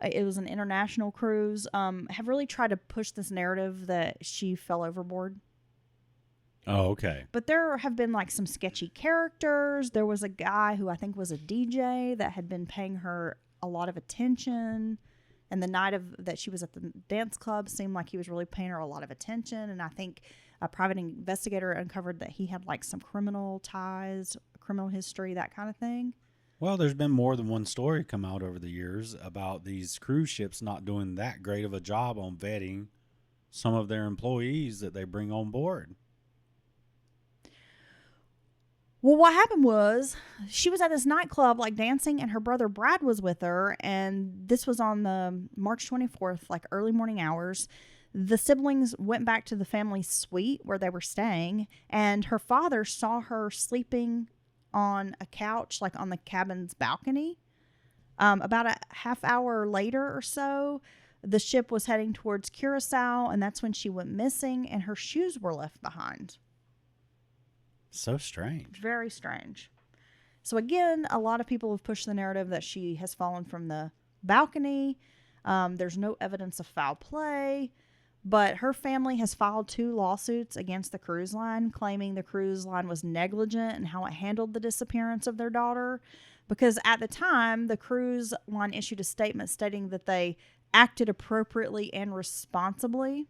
It was an international cruise. Have really tried to push this narrative that she fell overboard. Oh, okay. But there have been like some sketchy characters. There was a guy who I think was a DJ that had been paying her a lot of attention. And the night that she was at the dance club seemed like he was really paying her a lot of attention. And I think a private investigator uncovered that he had like some criminal ties, criminal history, that kind of thing. Well, there's been more than one story come out over the years about these cruise ships not doing that great of a job on vetting some of their employees that they bring on board. Well, what happened was she was at this nightclub like dancing, and her brother Brad was with her, and this was on the March 24th, like early morning hours. The siblings went back to the family suite where they were staying, and her father saw her sleeping on a couch, like on the cabin's balcony. About a half hour later or so, the ship was heading towards Curacao, and that's when she went missing, and her shoes were left behind. So strange. Very strange. So again, a lot of people have pushed the narrative that she has fallen from the balcony. There's no evidence of foul play, but her family has filed 2 lawsuits against the cruise line, claiming the cruise line was negligent in how it handled the disappearance of their daughter. Because at the time, the cruise line issued a statement stating that they acted appropriately and responsibly.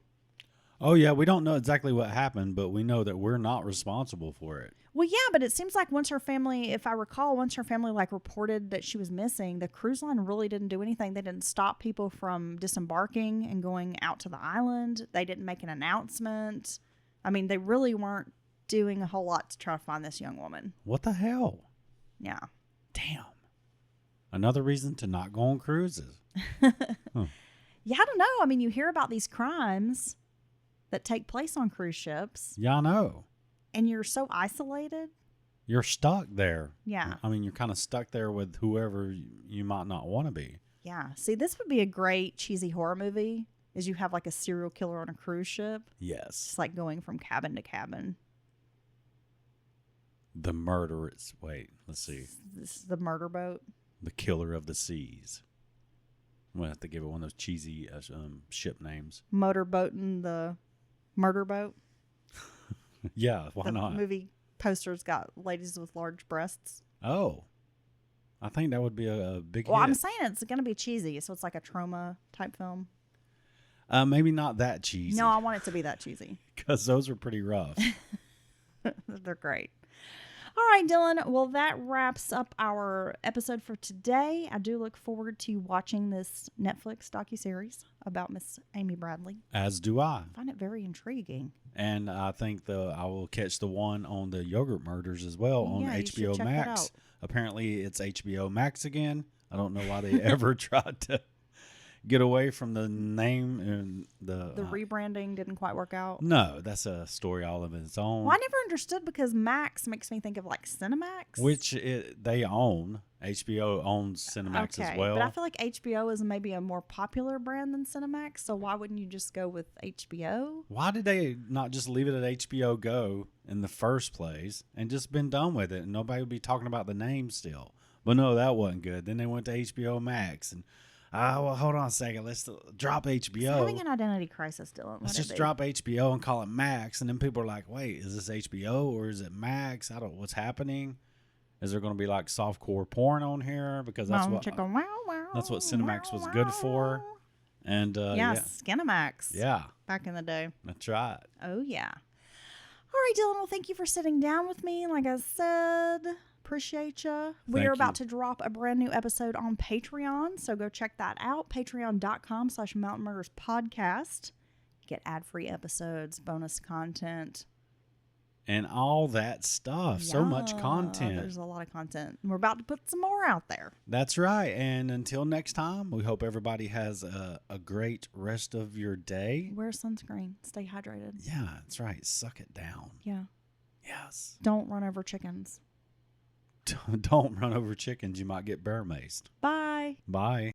Oh, yeah. We don't know exactly what happened, but we know that we're not responsible for it. Well, yeah, but it seems like once her family, if I recall, once her family like reported that she was missing, the cruise line really didn't do anything. They didn't stop people from disembarking and going out to the island. They didn't make an announcement. I mean, they really weren't doing a whole lot to try to find this young woman. What the hell? Yeah. Damn. Another reason to not go on cruises. Yeah, I don't know. I mean, you hear about these crimes that take place on cruise ships. Yeah, I know. And you're so isolated. You're stuck there. Yeah. I mean, you're kind of stuck there with whoever you might not want to be. Yeah. See, this would be a great cheesy horror movie, is you have like a serial killer on a cruise ship. Yes. Just like going from cabin to cabin. The murderous. Wait, let's see. This is the murder boat. The killer of the seas. I'm going to have to give it one of those cheesy ship names. Motorboat and the murder boat. Yeah, why the not? Movie posters got ladies with large breasts. Oh. I think that would be a big hit. Well, I'm saying it's going to be cheesy, so it's like a trauma type film. Maybe not that cheesy. No, I want it to be that cheesy. Because those are pretty rough. They're great. All right, Dylan. Well, that wraps up our episode for today. I do look forward to watching this Netflix docuseries about Miss Amy Bradley. As do I. I find it very intriguing. And I think I will catch the one on the yogurt murders as well on Yeah, you should HBO check that Max. out. Apparently, it's HBO Max again. I don't know why they ever tried to get away from the name and the rebranding didn't quite work out. No, that's a story all of its own. Well, I never understood because Max makes me think of like Cinemax. Which they own. HBO owns Cinemax as well. But I feel like HBO is maybe a more popular brand than Cinemax, so why wouldn't you just go with HBO? Why did they not just leave it at HBO Go in the first place and just been done with it and nobody would be talking about the name still? But no, that wasn't good. Then they went to HBO Max and well, hold on a second. Let's drop HBO. It's having an identity crisis, Dylan. Let's just drop HBO and call it Max. And then people are like, wait, is this HBO or is it Max? I don't know what's happening. Is there going to be like softcore porn on here? Because that's what Cinemax was good for. And yes, Skinemax. Yeah. Back in the day. That's right. Oh, yeah. All right, Dylan. Well, thank you for sitting down with me. Like I said, appreciate you. We are about to drop a brand new episode on Patreon, so go check that out. Patreon.com/Mountain Murders Podcast. Get ad-free episodes, bonus content. And all that stuff. So much content. There's a lot of content. We're about to put some more out there. That's right. And until next time, we hope everybody has a great rest of your day. Wear sunscreen. Stay hydrated. Yeah, that's right. Suck it down. Yeah. Yes. Don't run over chickens. Don't run over chickens. You might get bear maced. Bye. Bye.